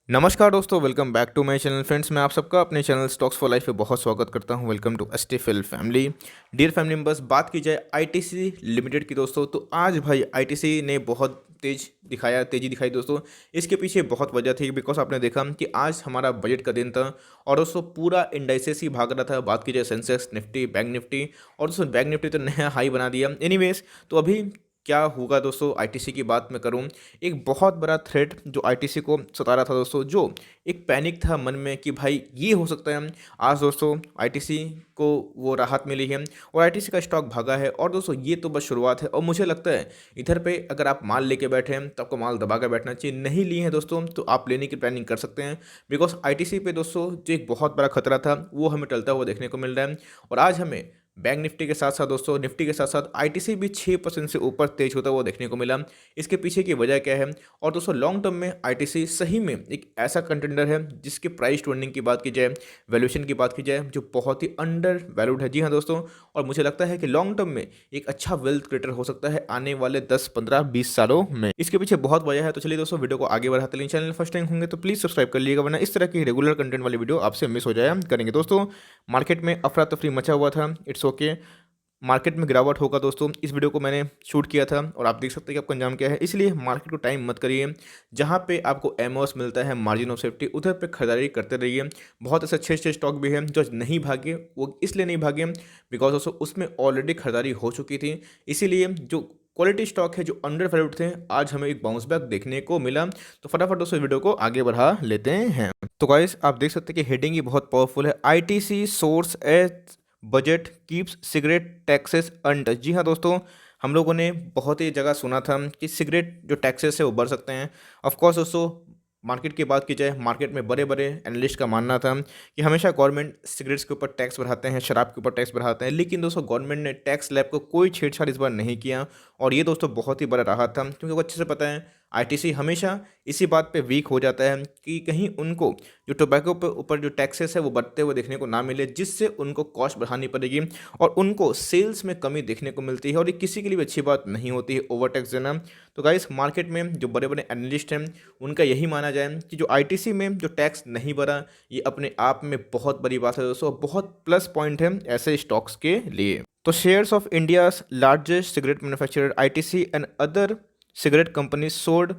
नमस्कार दोस्तों, welcome back to my channel. Friends, मैं आप सबका अपने चैनल स्टॉक्स फॉर लाइफ पे बहुत स्वागत करता हूं। Welcome to STFL family. Dear family members, बात की जाए आईटीसी लिमिटेड की दोस्तों, तो आज भाई आईटीसी ने बहुत तेजी दिखाई दोस्तों। इसके पीछे बहुत वजह थी, बिकॉज आपने देखा कि आज हमारा बजट का दिन था और दोस्तों पूरा इंडाइसेस ही भाग रहा था। बात की जाए सेंसेक्स, निफ्टी, बैंक निफ्टी, और दोस्तों बैंक निफ्टी तो नया हाई बना दिया। एनीवेज, तो अभी क्या होगा दोस्तों, आईटीसी की बात मैं करूं, एक बहुत बड़ा थ्रेट जो आईटीसी को सता रहा था दोस्तों, जो एक पैनिक था मन में कि भाई ये हो सकता है। आज दोस्तों आईटीसी को वो राहत मिली है और आईटीसी का स्टॉक भागा है। और दोस्तों ये तो बस शुरुआत है और मुझे लगता है इधर पे अगर आप माल लेके बैठे हैं तो आपको माल दबा कर बैठना चाहिए। नहीं लिए हैं दोस्तों तो आप लेने की प्लानिंग कर सकते हैं, बिकॉज आईटीसी पे दोस्तों जो एक बहुत बड़ा खतरा था वो हमें टलता हुआ देखने को मिल रहा है। और आज हमें बैंक निफ्टी के साथ साथ दोस्तों निफ्टी के साथ साथ आईटीसी भी 6% से ऊपर तेज होता हुआ देखने को मिला। इसके पीछे की वजह क्या है? और दोस्तों लॉन्ग टर्म में आईटीसी सही में एक ऐसा कंटेंडर है जिसके प्राइस टू अर्निंग की बात की जाए, वैल्यूएशन की बात की जाए, जो बहुत ही अंडर वैल्यूड है। जी हाँ दोस्तों, और मुझे लगता है कि लॉन्ग टर्म में एक अच्छा वेल्थ क्रिएटर हो सकता है आने वाले 10, 15, 20 सालों में। इसके पीछे बहुत वजह है। तो चलिए दोस्तों वीडियो को आगे बढ़ाते हैं। चैनल फर्स्ट टाइम होंगे तो प्लीज सब्सक्राइब कर लीजिएगा, वरना इस तरह की रेगुलर कंटेंट वाली वीडियो आपसे मिस हो जाया करेंगे। दोस्तों मार्केट में अफरा तफरी मचा हुआ था, इट्स ओके। मार्केट में गिरावट होगा दोस्तों, इस वीडियो को मैंने शूट किया था और आप देख सकते हैं कि आपका अंजाम क्या है। इसलिए मार्केट को टाइम मत करिए। जहां पे आपको एमओएस मिलता है, मार्जिन ऑफ सेफ्टी, उधर पे खरीदारी करते रहिए। बहुत ऐसे अच्छे अच्छे स्टॉक भी हैं जो नहीं भागे। वो इसलिए नहीं भागे बिकॉज दोस्तों उसमें ऑलरेडी खरीदारी हो चुकी थी। इसीलिए जो क्वालिटी स्टॉक है जो अंडर वैल्यूड थे, आज हमें एक बाउंस बैक देखने को मिला। तो फटाफट दोस्तों वीडियो को आगे बढ़ा लेते हैं। तो गाइस आप देख सकते हैं कि हेडिंग ही बहुत पावरफुल है। ITC source as budget keeps cigarette taxes untouch. जी हाँ दोस्तों, हम लोगों ने बहुत ही जगह सुना था कि सिगरेट जो टैक्सेस है वो बढ़ सकते हैं। ऑफकोर्स दोस्तों मार्केट की बात की जाए, मार्केट में बड़े बड़े एनालिस्ट का मानना था कि हमेशा गवर्नमेंट सिगरेट्स के ऊपर टैक्स बढ़ाते हैं, शराब के ऊपर टैक्स बढ़ाते हैं। लेकिन दोस्तों गवर्नमेंट ने टैक्स स्लैब को कोई छेड़छाड़ इस बार नहीं किया और ये दोस्तों बहुत ही बड़ा राहत था, क्योंकि वो अच्छे से पता है आईटीसी हमेशा इसी बात पे वीक हो जाता है कि कहीं उनको जो टोबैको पे ऊपर जो टैक्सेस है वो बढ़ते हुए देखने को ना मिले, जिससे उनको कॉस्ट बढ़ानी पड़ेगी और उनको सेल्स में कमी देखने को मिलती है। और ये किसी के लिए भी अच्छी बात नहीं होती है ओवर टैक्स देना। तो गाइस मार्केट में जो बड़े बड़े एनालिस्ट हैं उनका यही माना जाए कि जो आईटीसी में जो टैक्स नहीं बढ़ा, ये अपने आप में बहुत बड़ी बात है दोस्तों, बहुत प्लस पॉइंट है ऐसे स्टॉक्स के लिए। तो shares of India's largest cigarette manufacturer ITC and other cigarette companies soared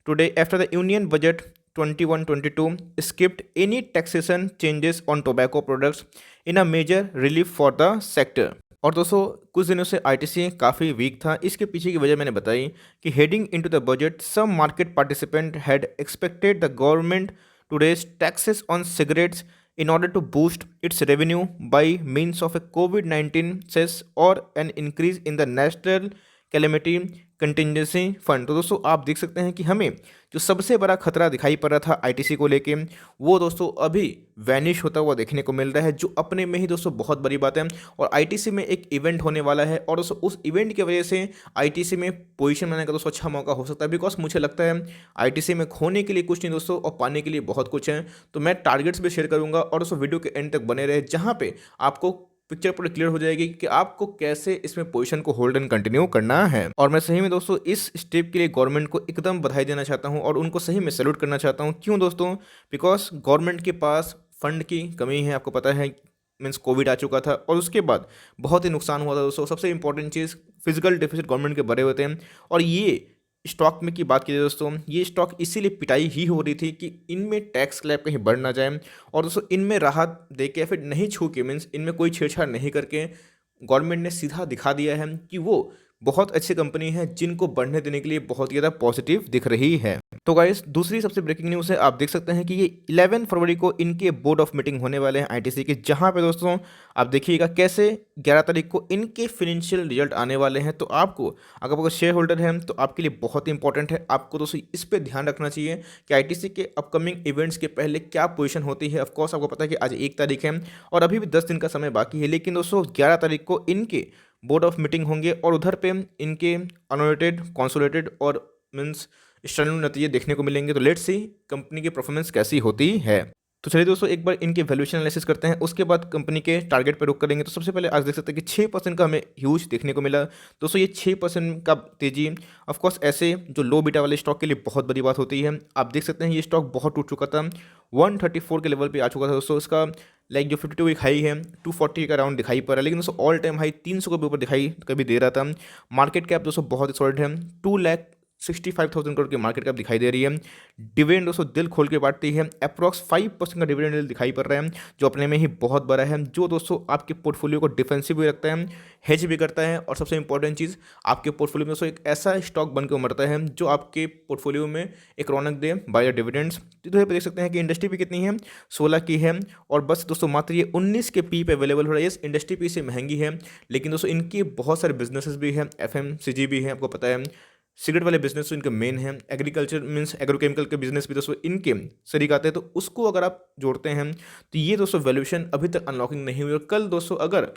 today after the Union Budget 21-22 skipped any taxation changes on tobacco products in a major relief for the sector। और दोस्तों कुछ दिनों से ITC काफ़ी week था। इसके पीछे की वजह मैंने बताई कि heading into the budget some market participant had expected the government to raise taxes on cigarettes in order to boost its revenue by means of a COVID-19 cess or an increase in the national calamity contingency fund. तो दोस्तों आप देख सकते हैं कि हमें जो सबसे बड़ा खतरा दिखाई पड़ रहा था आईटीसी को लेके, वो दोस्तों अभी वैनिश होता हुआ देखने को मिल रहा है, जो अपने में ही दोस्तों बहुत बड़ी बात है। और आईटीसी में एक इवेंट होने वाला है और दोस्तों उस इवेंट की वजह से आईटीसी में पोजीशन बनाने का दोस्तों अच्छा मौका हो सकता है। बिकॉज मुझे लगता है आईटीसी में खोने के लिए कुछ नहीं दोस्तों और पाने के लिए बहुत कुछ है। तो मैं टारगेट्स भी शेयर करूंगा और दोस्तों वीडियो के एंड तक बने रहे, जहां पे आपको पिक्चर पूरी क्लियर हो जाएगी कि आपको कैसे इसमें पोजीशन को होल्ड एंड कंटिन्यू करना है। और मैं सही में दोस्तों इस स्टेप के लिए गवर्नमेंट को एकदम बधाई देना चाहता हूं और उनको सही में सैल्यूट करना चाहता हूं। क्यों दोस्तों? बिकॉज गवर्नमेंट के पास फंड की कमी है, आपको पता है। मीन्स कोविड आ चुका था और उसके बाद बहुत ही नुकसान हुआ था दोस्तों। सबसे इंपॉर्टेंट चीज़, फिजिकल डेफिसिट गवर्नमेंट के बड़े होते हैं। और ये स्टॉक में की बात की जाए दोस्तों, ये स्टॉक इसीलिए पिटाई ही हो रही थी कि इनमें टैक्स स्लैब कहीं बढ़ ना जाए और दोस्तों इनमें राहत दे के फिर नहीं छू के, मीन्स इनमें कोई छेड़छाड़ नहीं करके गवर्नमेंट ने सीधा दिखा दिया है कि वो बहुत अच्छी कंपनी है जिनको बढ़ने देने के लिए बहुत ज़्यादा पॉजिटिव दिख रही है। तो गाइस दूसरी सबसे ब्रेकिंग न्यूज़ है, आप देख सकते हैं कि ये 11 फरवरी को इनके बोर्ड ऑफ मीटिंग होने वाले हैं आईटीसी के, जहां पे दोस्तों आप देखिएगा कैसे 11 तारीख को इनके फिनेंशियल रिजल्ट आने वाले हैं। तो आपको अगर आप शेयर होल्डर हैं तो आपके लिए बहुत इंपॉर्टेंट है, आपको दोस्तों इस पर ध्यान रखना चाहिए कि आईटीसी के अपकमिंग इवेंट्स के पहले क्या पोजीशन होती है। ऑफकोर्स आपको पता है कि आज 1 तारीख है और अभी भी 10 दिन का समय बाकी है, लेकिन दोस्तों 11 तारीख को इनके बोर्ड ऑफ मीटिंग होंगे और उधर पे इनके अनऑडिटेड, कंसोलिडेटेड और मीन्स स्टैंडर्ड नतीजे देखने को मिलेंगे। तो लेट्स सी कंपनी की परफॉर्मेंस कैसी होती है। तो चलिए दोस्तों एक बार इनके वैल्यूएशन एनालिसिस करते हैं, उसके बाद कंपनी के टारगेट पे रुक करेंगे। तो सबसे पहले आज देख सकते हैं कि 6% का हमें ह्यूज देखने को मिला। दोस्तों ये 6% का तेजी ऑफ कोर्स ऐसे जो लो बीटा वाले स्टॉक के लिए बहुत बड़ी बात होती है। आप देख सकते हैं ये स्टॉक बहुत टूट चुका था, 134 के लेवल पे आ चुका था दोस्तों। इसका लाइक जो 52 वीक हाई है 240 का राउंड दिखाई पड़ रहा है, लेकिन दोस्तों ऑल टाइम हाई 300 के भी ऊपर दिखाई कभी दे रहा था। मार्केट कैप दोस्तों बहुत ही सॉलिड है, 2,65,000 करोड़ की मार्केट कैप दिखाई दे रही है। डिविडेंड दोस्तों दिल खोल के बांटती है, अप्रॉक्स 5% का डिविडेंड दिखाई पड़ रहा है, जो अपने में ही बहुत बड़ा है, जो दोस्तों आपके पोर्टफोलियो को डिफेंसिव भी रखता है, हेज भी करता है, और सबसे इंपॉर्टेंट चीज़ आपके पोर्टफोलियो में दोस्तों एक ऐसा स्टॉक बनकर उमरता है जो आपके पोर्टफोलियो में एक रौनक दे बाय डिविडेंड्स। तो इधर पे देख सकते हैं कि इंडस्ट्री भी कितनी है, 16 की है, और बस दोस्तों मात्र ये 19 के पी पे अवेलेबल हो रहा है। ये इंडस्ट्री पी से महंगी है, लेकिन दोस्तों इनके बहुत सारे बिजनेसेस भी हैं, FMCG भी है, आपको पता है, सिगरेट वाले बिजनेस तो इनके मेन है, एग्रीकल्चर मीन्स एग्रोकेमिकल के बिजनेस भी दोस्तों इनके शरीक आते हैं। तो उसको अगर आप जोड़ते हैं तो ये दोस्तों वैल्यूएशन अभी तक अनलॉकिंग नहीं हुई। और कल दोस्तों अगर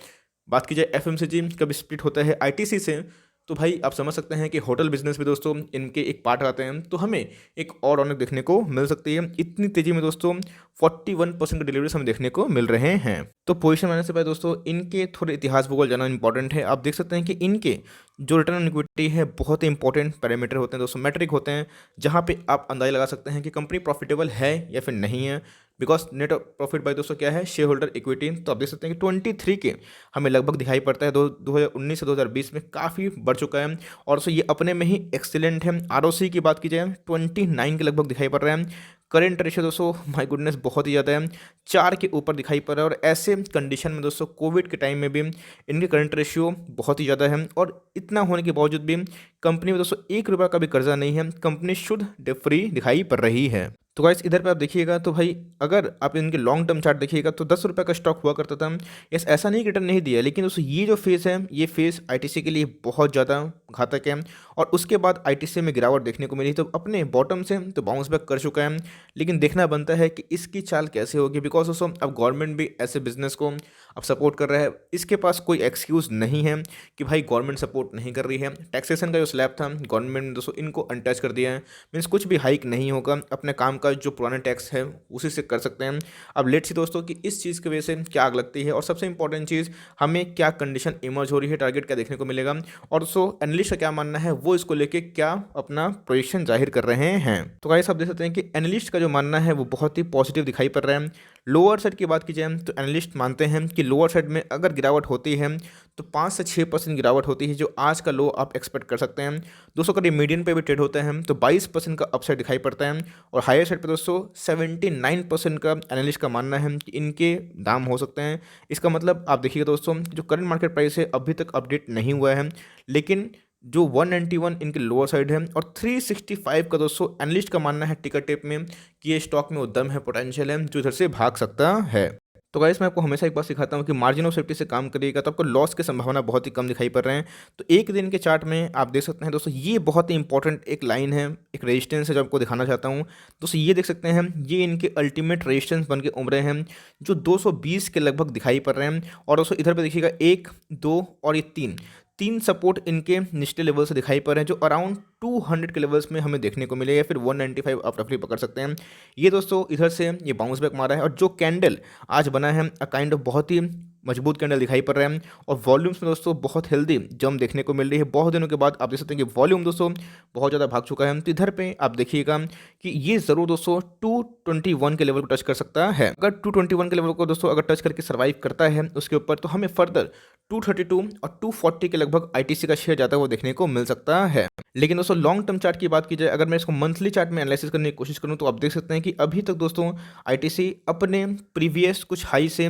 बात की जाए FMCG कब स्प्लिट होता है ITC से, तो भाई आप समझ सकते हैं कि होटल बिजनेस भी दोस्तों इनके एक पार्ट आते हैं, तो हमें एक और रौनक देखने को मिल सकती है। इतनी तेजी में दोस्तों 41% के डिलीवरीज हमें देखने को मिल रहे हैं। तो पोजीशन बनाने से पहले दोस्तों इनके थोड़े इतिहास भूगोल जानना इंपॉर्टेंट है। आप देख सकते हैं कि इनके जो रिटर्न ऑन इक्विटी है बहुत ही इंपॉर्टेंट पैरामीटर होते हैं दोस्तों, मैट्रिक होते हैं, जहाँ पे आप अंदाजा लगा सकते हैं कि कंपनी प्रॉफिटेबल है या फिर नहीं है। बिकॉज नेट प्रॉफिट बाय दोस्तों क्या है, शेयर होल्डर इक्विटी। तो आप देख सकते हैं कि 23 के हमें लगभग दिखाई पड़ता है, 2019 से 2020 में काफ़ी बढ़ चुका है, और दोस्तों ये अपने में ही एक्सीलेंट है। ROC की बात की जाए 29 के लगभग दिखाई पड़ रहा है। करेंट रेशियो दोस्तों माय गुडनेस बहुत ही ज़्यादा है, 4 के ऊपर दिखाई पड़ रहा है। और ऐसे कंडीशन में दोस्तों कोविड के टाइम में भी इनके करंट रेशियो बहुत ही ज़्यादा है, और इतना होने के बावजूद भी कंपनी में दोस्तों 1 रुपये का भी कर्जा नहीं है, कंपनी शुद्ध डेट फ्री दिखाई पड़ रही है। तो गाइस इधर पे आप देखिएगा तो भाई अगर आप इनके लॉन्ग टर्म चार्ट देखिएगा तो 10 रुपये का स्टॉक हुआ करता था। यस, ऐसा नहीं कि रिटर्न नहीं दिया, लेकिन दोस्तों ये जो फेज़ है ये फेज़ ITC के लिए बहुत ज़्यादा घातक है, और उसके बाद ITC में गिरावट देखने को मिली, तो अपने बॉटम से तो बाउंस बैक कर चुका है। लेकिन देखना बनता है कि इसकी चाल कैसे होगी, बिकॉज दोस्तों अब गवर्नमेंट भी ऐसे बिजनेस को अब सपोर्ट कर रहा है। इसके पास कोई एक्सक्यूज़ नहीं है कि भाई गवर्नमेंट सपोर्ट नहीं कर रही है। टैक्सेशन का जो स्लैब था गवर्नमेंट ने दोस्तों इनको अनटच कर दिया है, मीन्स कुछ भी हाइक नहीं होगा, अपने काम का जो पुराने टैक्स है उसी से कर सकते हैं। अब लेट्स सी दोस्तों कि इस चीज़ की वजह से क्या आग लगती है, और सबसे इंपॉर्टेंट चीज़ हमें क्या कंडीशन इमर्ज हो रही है, टारगेट क्या देखने को मिलेगा, और दोस्तों एनालिस्ट का क्या मानना है, वो इसको लेके क्या अपना प्रोजेक्शन जाहिर कर रहे हैं। तो गाइस आप देख सकते हैं कि एनालिस्ट का जो मानना है वो बहुत ही पॉजिटिव दिखाई पड़ रहा है। लोअर साइड की बात की जाए तो एनालिस्ट मानते हैं कि लोअर साइड में अगर गिरावट होती है तो 5 से 6% गिरावट होती है, जो आज का लो आप एक्सपेक्ट कर सकते हैं। दोस्तों अगर ये मीडियन पे भी ट्रेड होता है तो 22% का अपसाइड दिखाई पड़ता है, और हायर साइड पे दोस्तों 79% का एनालिस्ट का मानना है कि इनके दाम हो सकते हैं। इसका मतलब आप देखिएगा दोस्तों जो करंट मार्केट प्राइस है अभी तक अपडेट नहीं हुआ है, लेकिन जो 191 इनके लोअर साइड है, और 365 का दोस्तों एनालिस्ट का मानना है टिकर टेप में कि ये स्टॉक में उद्यम है, पोटेंशियल है, जो इधर से भाग सकता है। तो गाइस मैं आपको हमेशा एक बात सिखाता हूँ कि मार्जिन ऑफ सेफ्टी से काम करिएगा तो आपको लॉस की संभावना बहुत ही कम दिखाई पड़ रहे हैं। तो एक दिन के चार्ट में आप देख सकते हैं दोस्तों ये बहुत ही इंपॉर्टेंट एक लाइन है, एक रेजिस्टेंस है जो आपको दिखाना चाहता हूँ। दोस्तों ये देख सकते हैं ये इनके अल्टीमेट रेजिस्टेंस बन के उभरे हैं, जो 220 के लगभग दिखाई पड़ रहे हैं। और दोस्तों इधर पे देखिएगा 1, 2 और ये 3 सपोर्ट इनके निचले लेवल से दिखाई पड़ रहे हैं, जो अराउंड 200 के लेवल्स में हमें देखने को मिले, या फिर 195 आप रफली पकड़ सकते हैं। ये दोस्तों इधर से ये बाउंस बैक मारा है, और जो कैंडल आज बना है काइंड ऑफ बहुत ही मजबूत कैंडल दिखाई पड़ रहा है, और वॉल्यूम्स में दोस्तों बहुत हेल्दी जंप देखने को मिल रही है। बहुत दिनों के बाद आप देख सकते हैं कि वॉल्यूम दोस्तों बहुत ज़्यादा भाग चुका है। तो इधर पे आप देखिएगा कि ये ज़रूर दोस्तों 221 के लेवल को टच कर सकता है। अगर 221 के लेवल को दोस्तों अगर टच करके सर्वाइव करता है उसके ऊपर, तो हमें फर्दर 232 और 240 के लगभग ITC का शेयर जाता हुआ देखने को मिल सकता है। लेकिन दोस्तों लॉन्ग टर्म चार्ट की बात की जाए, अगर मैं इसको मंथली चार्ट में एनालिसिस करने की कोशिश करूं, तो आप देख सकते हैं कि अभी तक दोस्तों ITC अपने प्रीवियस कुछ हाई से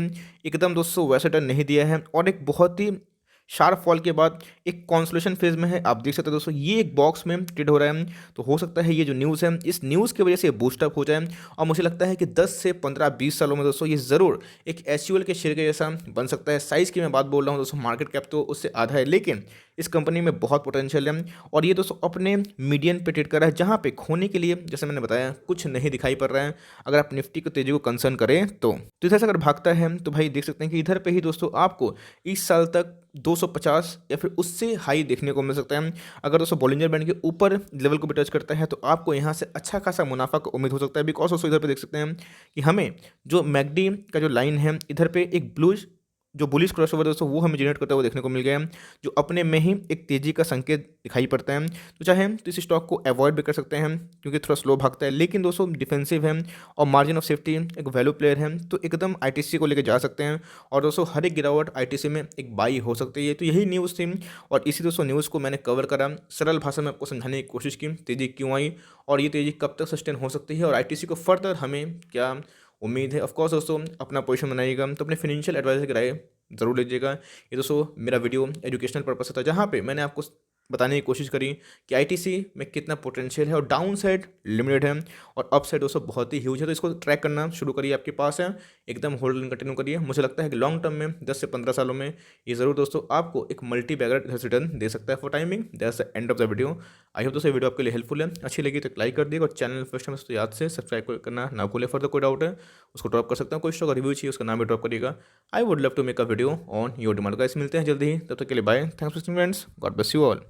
एकदम दोस्तों वैसा टर्न नहीं दिया है, और एक बहुत ही शार्प फॉल के बाद एक कॉन्सोलेशन फेज में है। आप देख सकते हैं दोस्तों ये एक बॉक्स में ट्रेड हो रहा है, तो हो सकता है ये जो न्यूज़ है इस न्यूज़ की वजह से बूस्टअप हो जाए, और मुझे लगता है कि 10 से 15-20 सालों में दोस्तों ये ज़रूर एक SUL के शेयर के जैसा बन सकता है। साइज़ की मैं बात बोल रहा हूँ दोस्तों, मार्केट कैप तो उससे आधा है, लेकिन इस कंपनी में बहुत पोटेंशियल है, और ये दोस्तों अपने मीडियन पे ट्रेड कर रहा है, जहाँ पे खोने के लिए जैसे मैंने बताया कुछ नहीं दिखाई पड़ रहा है। अगर आप निफ्टी को तेजी को कंसर्न करें तो इधर से अगर भागता है तो भाई देख सकते हैं कि इधर पे ही दोस्तों आपको इस साल तक 250 या फिर उससे हाई देखने को मिल सकता है। अगर दोस्तों बॉलिंजर बैंड के ऊपर लेवल को भी टच करता है तो आपको यहाँ से अच्छा खासा मुनाफा का उम्मीद हो सकता है। बिकॉज दोस्तों इधर पे देख सकते हैं कि हमें जो मैकडी का जो लाइन है इधर पे एक ब्लू जो बुलिश क्रॉसओवर दोस्तों वो हमें जनरेट करता हुआ देखने को मिल गया है, जो अपने में ही एक तेजी का संकेत दिखाई पड़ता है। तो चाहे हम तो इस स्टॉक को अवॉइड भी कर सकते हैं क्योंकि थोड़ा स्लो भागता है, लेकिन दोस्तों डिफेंसिव है और मार्जिन ऑफ सेफ्टी एक वैल्यू प्लेयर है, तो एकदम आईटीसी को लेकर जा सकते हैं। और दोस्तों हर एक गिरावट आईटीसी में एक बाई हो सकती है। तो यही न्यूज़ थी और इसी दोस्तों न्यूज़ को मैंने कवर करा, सरल भाषा में आपको समझाने की कोशिश की तेज़ी क्यों आई और ये तेज़ी कब तक सस्टेन हो सकती है और आईटीसी को फर्दर हमें क्या उम्मीद है। ऑफकोर्स दोस्तों अपना पोजीशन बनाइएगा तो अपने फाइनेंशियल एडवाइजर की राय ज़रूर लीजिएगा। ये दोस्तों मेरा वीडियो एजुकेशनल पर्पस था, जहाँ पे मैंने आपको बताने की कोशिश करी कि आईटीसी में कितना पोटेंशियल है और डाउन साइड लिमिटेड है और अप साइड दोस्तों बहुत ही ह्यूज है। तो इसको ट्रैक करना शुरू करिए, आपके पास है, एकदम होल्ड कंटिन्यू करिए। मुझे लगता है कि लॉन्ग टर्म में 10 से 15 सालों में ये ज़रूर दोस्तों आपको एक मल्टी बैगर रिटर्न दे सकता है। For timing that's the end of the video. I hope दोस्तों वीडियो आपके लिए हेल्पफुल है, अच्छी लगी तो लाइक कर दिएगा और चैनल फर्स्ट टाइम तो याद से सब्सक्राइब करना ना भूलें। फर्दर कोई डाउट है उसको ड्रॉप कर सकता हूँ, कोई स्टॉक रिव्यू चाहिए उसका नाम भी ड्रॉप करिएगा। I would love to make a video on your demand. Guys मिलते हैं जल्दी ही, तब तक के लिए bye, thanks for watching friends, God bless you all.